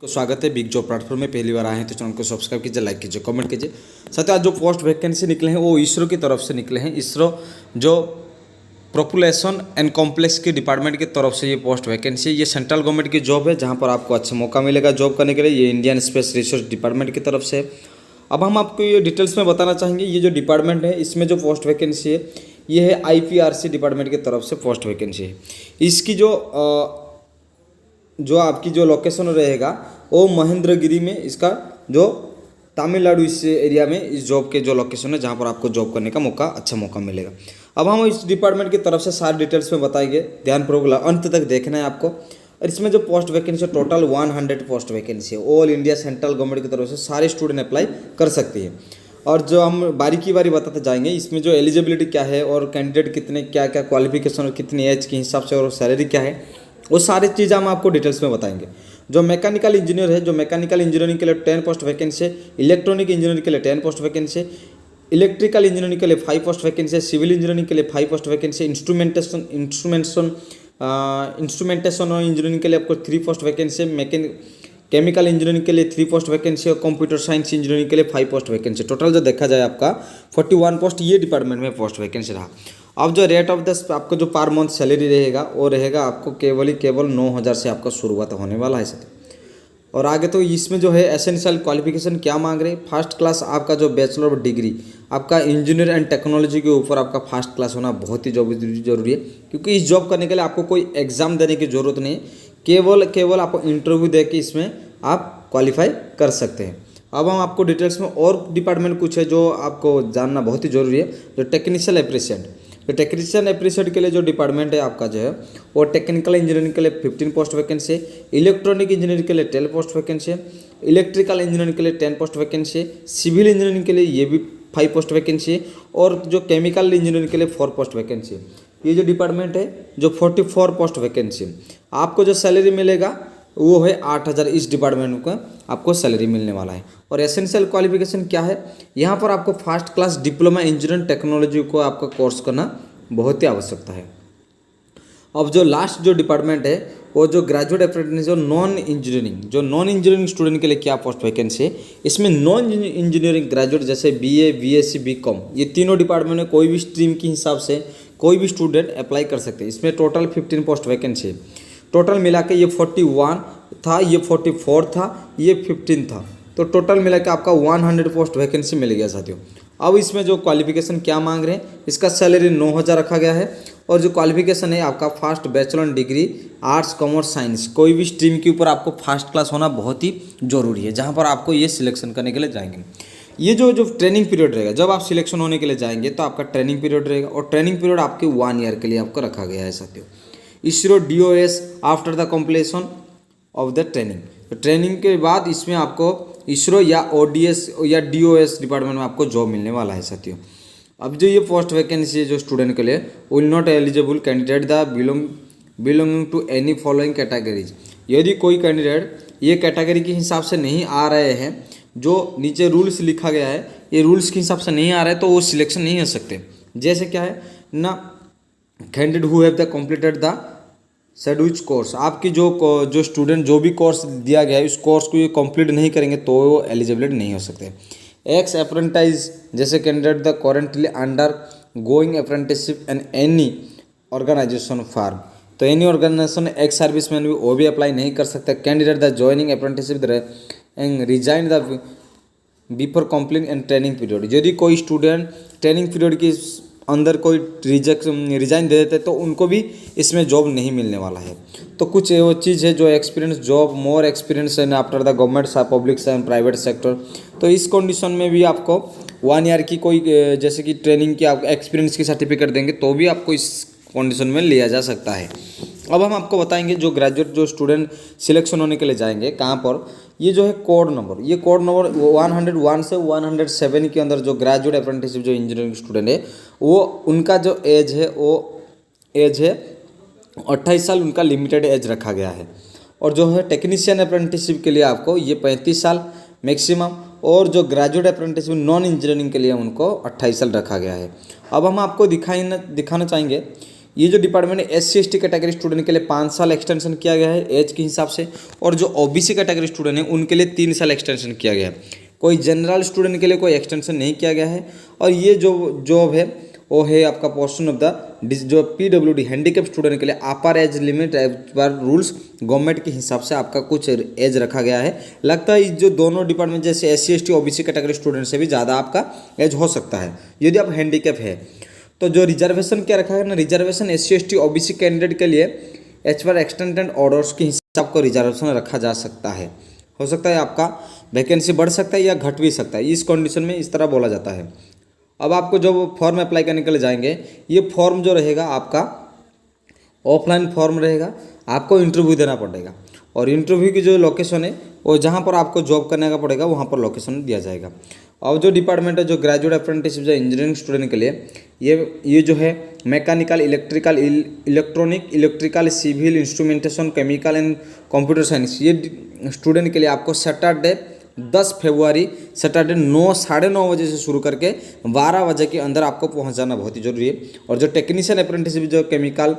को स्वागत है बिग जॉब प्लेटफॉर्म में। पहली बार आए हैं तो चैनल को सब्सक्राइब कीजिए, लाइक कीजिए, कमेंट कीजिए। साथ ही आज जो पोस्ट वैकेंसी निकले हैं वो इसरो की तरफ से निकले हैं। इसरो जो पॉपुलेशन एंड कॉम्प्लेक्स के डिपार्टमेंट की तरफ से ये पोस्ट वैकेंसी है। ये सेंट्रल गवर्नमेंट की जॉब है जहाँ पर आपको अच्छा मौका मिलेगा जॉब करने के लिए। ये इंडियन स्पेस रिसर्च डिपार्टमेंट की तरफ से। अब हम आपको ये डिटेल्स में बताना चाहेंगे। ये जो डिपार्टमेंट है इसमें जो पोस्ट वैकेंसी है ये है IPRC डिपार्टमेंट की तरफ से पोस्ट वैकेंसी है। इसकी जो आपकी जो लोकेशन रहेगा वो महेंद्रगिरी में, इसका जो तमिलनाडु इस एरिया में इस जॉब के जो लोकेशन है जहाँ पर आपको जॉब करने का अच्छा मौका मिलेगा। अब हम इस डिपार्टमेंट की तरफ से सारे डिटेल्स में बताएंगे, ध्यानपूर्वक अंत तक देखना है आपको। और इसमें जो post vacancy total 100 post vacancy है। ऑल इंडिया सेंट्रल गवर्नमेंट की तरफ से सारे स्टूडेंट अप्लाई कर सकती है। और जो हम बारी बताते जाएंगे इसमें जो एलिजिबिलिटी क्या है और कैंडिडेट कितने क्या क्या क्वालिफिकेशन और कितनी एज के हिसाब से और सैलरी क्या है वो सारी चीज़ हम आपको डिटेल्स में बताएंगे। जो मैकेनिकल इंजीनियर है, जो मैकेनिकल इंजीनियरिंग के लिए 10 पोस्ट वैकेंसी है, इलेक्ट्रॉनिक इंजीनियरिंग के लिए 10 पोस्ट वैकेंसी है, इलेक्ट्रिकल इंजीनियरिंग के लिए 5 पोस्ट वैकेंसी है, सिविल इंजीनियरिंग के लिए 5 पोस्ट वैकेंसी है, इंस्ट्रूमेंटेशन और इंजीनियरिंग के लिए आपको 3 पोस्ट वैकेंसी है, केमिकल इंजीनियरिंग के लिए 3 पोस्ट वैकेंसी और कंप्यूटर साइंस इंजीनियरिंग के लिए 5 पोस्ट वैकेंसी। टोटल जो देखा जाए आपका 41 पोस्ट ये डिपार्टमेंट में पोस्ट वैकेंसी रहा। अब जो रेट ऑफ द आपको जो पर मंथ सैलरी रहेगा वो रहेगा आपको केवल 9,000 से आपका शुरुआत होने वाला है सर। और आगे तो इसमें जो है एसेंशियल क्वालिफिकेशन क्या मांग रहे हैं, फर्स्ट क्लास आपका जो बैचलर ऑफ डिग्री आपका इंजीनियर एंड टेक्नोलॉजी के ऊपर आपका फर्स्ट क्लास होना बहुत ही जरूरी है। क्योंकि इस जॉब करने के लिए आपको कोई एग्जाम देने की ज़रूरत नहीं है, केवल आपको इंटरव्यू दे के इसमें आप क्वालिफाई कर सकते हैं। अब हम आपको डिटेल्स में और डिपार्टमेंट कुछ है जो आपको जानना बहुत ही ज़रूरी है। जो टेक्नीशियल एप्रिशिएंट, तो टेक्नीशियन एप्रिशिएट के लिए जो डिपार्टमेंट है आपका जो है वो टेक्निकल इंजीनियरिंग के लिए 15 पोस्ट वैकेंसी है, इलेक्ट्रॉनिक इंजीनियरिंग के लिए 10 पोस्ट वैकेंसी है, इलेक्ट्रिकल इंजीनियरिंग के लिए 10 पोस्ट वैकेंसी है, सिविल इंजीनियरिंग के लिए ये भी 5 पोस्ट वैकेंसी है और जो केमिकल इंजीनियरिंग के लिए 4 पोस्ट वैकेंसी है। ये जो डिपार्टमेंट है जो 44 पोस्ट वैकेंसी है। आपको जो सैलरी मिलेगा वो है 8,000। इस डिपार्टमेंट को आपको सैलरी मिलने वाला है। और एसेंशियल क्वालिफिकेशन क्या है, यहाँ पर आपको first class diploma engineering technology को आपका कोर्स करना बहुत ही आवश्यकता है। अब जो लास्ट जो डिपार्टमेंट है वो जो ग्रेजुएट अप्रेंटिस जो नॉन इंजीनियरिंग स्टूडेंट के लिए क्या पोस्ट वैकेंसी है। इसमें नॉन इंजीनियरिंग ग्रेजुएट जैसे BA BSc BCom ये तीनों डिपार्टमेंट में कोई भी स्ट्रीम के हिसाब से कोई भी स्टूडेंट अप्लाई कर सकते हैं। इसमें टोटल 15 पोस्ट वैकेंसी है। टोटल मिला के ये 41 था, ये 44 था, ये 15 था, तो टोटल मिला के आपका 100 पोस्ट वैकेंसी मिल गया साथियों। अब इसमें जो क्वालिफिकेशन क्या मांग रहे हैं, इसका सैलरी 9,000 रखा गया है। और जो क्वालिफिकेशन है आपका first bachelor degree arts commerce science कोई भी स्ट्रीम के ऊपर आपको फर्स्ट क्लास होना बहुत ही ज़रूरी है जहाँ पर आपको ये सिलेक्शन करने के लिए जाएंगे। ये जो ट्रेनिंग पीरियड रहेगा, जब आप सिलेक्शन होने के लिए जाएंगे तो आपका ट्रेनिंग पीरियड रहेगा और ट्रेनिंग पीरियड आपके 1 ईयर के लिए आपको रखा गया है साथियों। ISRO DOS after the completion of the training, तो ट्रेनिंग के बाद इसमें आपको इसरो या ODS या DOS डिपार्टमेंट में आपको जॉब मिलने वाला है साथियों। अब जो ये पोस्ट वैकेंसी है जो स्टूडेंट के लिए will not eligible candidate the belonging to any following categories. यदि कोई कैंडिडेट ये कैटेगरी के हिसाब से नहीं आ रहे हैं, जो नीचे रूल्स लिखा गया है ये रूल्स के हिसाब से नहीं आ रहे हैं तो वो सिलेक्शन नहीं हो सकते। जैसे क्या है ना, candidate who have the completed the scheduled course, आपकी जो स्टूडेंट जो भी कोर्स दिया गया है उस कोर्स को ये कंप्लीट नहीं करेंगे तो वो एलिजिबिलिटी नहीं हो सकते। एक्स अप्रेंटाइज जैसे candidate the currently under going apprenticeship and any organisation firm, तो एनी ऑर्गेनाइजेशन एक्स सर्विसमैन भी वो भी अप्लाई नहीं कर सकता। Candidate the joining apprenticeship and resign the before complete and training period, यदि कोई स्टूडेंट ट्रेनिंग पीरियड की अंदर कोई रिजाइन दे देते तो उनको भी इसमें जॉब नहीं मिलने वाला है। तो कुछ वो चीज़ है जो एक्सपीरियंस जॉब मोर एक्सपीरियंस है after the government public and private sector, तो इस कंडीशन में भी आपको 1 ईयर की कोई जैसे कि ट्रेनिंग की आप एक्सपीरियंस की सर्टिफिकेट देंगे तो भी आपको इस कंडीशन में लिया जा सकता है। अब हम आपको बताएंगे जो ग्रेजुएट जो स्टूडेंट सिलेक्शन होने के लिए जाएंगे कहाँ पर, ये जो है कोड नंबर, ये कोड नंबर 101 से 107 के अंदर जो ग्रेजुएट अप्रेंटिसशिप जो इंजीनियरिंग स्टूडेंट है वो उनका जो एज है वो एज है 28 साल, उनका लिमिटेड एज रखा गया है। और जो है टेक्नीशियन अप्रेंटिसशिप के लिए आपको ये 35 साल मैक्सिमम, और जो ग्रेजुएट अप्रेंटिसशिप नॉन इंजीनियरिंग के लिए उनको 28 साल रखा गया है। अब हम आपको दिखाना चाहेंगे ये जो डिपार्टमेंट है SC/ST कैटेगरी स्टूडेंट के लिए 5 साल एक्सटेंशन किया गया है एज के हिसाब से, और जो OBC कैटेगरी स्टूडेंट है उनके लिए 3 साल एक्सटेंशन किया गया है। कोई जनरल स्टूडेंट के लिए कोई एक्सटेंशन नहीं किया गया है। और ये जो जॉब है वो है आपका पोर्शन ऑफ द जो PWD हैंडीकैप स्टूडेंट के लिए अपर एज लिमिट एज पर रूल्स गवर्नमेंट के हिसाब से आपका कुछ एज रखा गया है। लगता है जो दोनों डिपार्टमेंट जैसे SC/ST OBC कैटेगरी स्टूडेंट से भी ज़्यादा आपका एज हो सकता है यदि आप हैंडीकैप है। तो जो रिजर्वेशन क्या रखा है ना, रिजर्वेशन SC/ST OBC कैंडिडेट के लिए एज पर एक्सटेंडेड ऑर्डर्स के हिसाब को रिजर्वेशन रखा जा सकता है। हो सकता है आपका वैकेंसी बढ़ सकता है या घट भी सकता है, इस कंडीशन में इस तरह बोला जाता है। अब आपको जब फॉर्म अप्लाई करने के लिए जाएंगे, ये फॉर्म जो रहेगा आपका ऑफलाइन फॉर्म रहेगा, आपको इंटरव्यू देना पड़ेगा। और इंटरव्यू की जो लोकेशन है वो जहाँ पर आपको जॉब करने का पड़ेगा वहाँ पर लोकेशन दिया जाएगा। और जो डिपार्टमेंट है जो ग्रेजुएट अप्रेंटिसशिप जो इंजीनियरिंग स्टूडेंट के लिए ये जो है mechanical, electrical, electronic, electrical, civil, instrumentation, chemical and computer science, ये स्टूडेंट के लिए आपको सैटरडे 10 फरवरी सैटरडे 9-9:30 बजे से शुरू करके 12 बजे के अंदर आपको पहुंच जाना बहुत ही जरूरी है। और जो टेक्नीशियन अप्रेंटिसशिप जो chemical,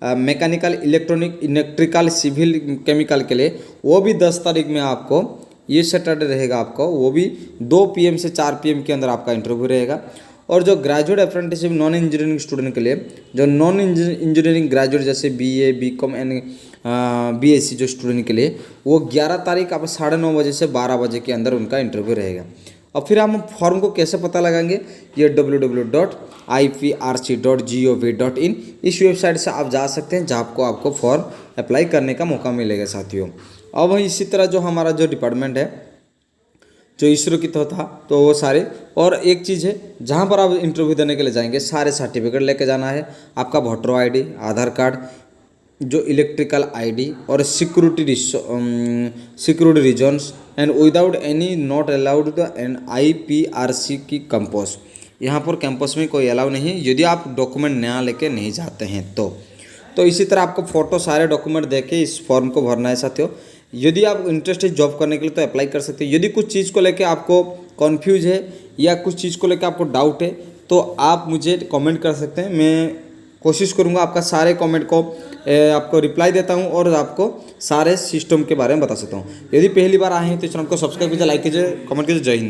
mechanical, electronic, electrical, civil, chemical के लिए वो भी 10 तारीख में आपको ये सैटरडे रहेगा आपको, वो भी 2 PM से 4 PM के अंदर आपका इंटरव्यू रहेगा। और जो graduate apprenticeship non engineering student के लिए, जो नॉन इंजीनियरिंग ग्रेजुएट जैसे BA, BCom एंड BSc जो स्टूडेंट के लिए, वो 11 तारीख आप 9:30 बजे से 12 बजे के अंदर उनका इंटरव्यू रहेगा। और फिर हम फॉर्म को कैसे पता लगाएंगे, ये www.iprc.gov.in इस वेबसाइट से आप जा सकते हैं जहाँ आपको फॉर्म अप्लाई करने का मौका मिलेगा साथियों। अब इसी तरह जो हमारा जो डिपार्टमेंट है जो इसरो की तो था तो वो सारे, और एक चीज़ है जहाँ पर आप इंटरव्यू देने के लिए जाएंगे सारे सर्टिफिकेट लेके जाना है, आपका वोटर ID, आधार कार्ड, जो इलेक्ट्रिकल ID और security reasons and without any not allowed the and IPRC की कैंपस, यहाँ पर कैंपस में कोई अलाउ नहीं यदि आप डॉक्यूमेंट नया लेके नहीं जाते हैं तो इसी तरह आपको फ़ोटो सारे डॉक्यूमेंट देके इस फॉर्म को भरना है साथियों। यदि आप इंटरेस्ट है जॉब करने के लिए तो अप्लाई कर सकते हैं। यदि कुछ चीज़ को लेके आपको कन्फ्यूज है या कुछ चीज़ को लेके आपको डाउट है तो आप मुझे कमेंट कर सकते हैं, मैं कोशिश करूंगा आपका सारे कमेंट को आपको रिप्लाई देता हूं और आपको सारे सिस्टम के बारे में बता सकता हूं। यदि पहली बार आए हैं तो चैनल को सब्सक्राइब कीजिए, लाइक कीजिए, कमेंट कीजिए। जय हिंद।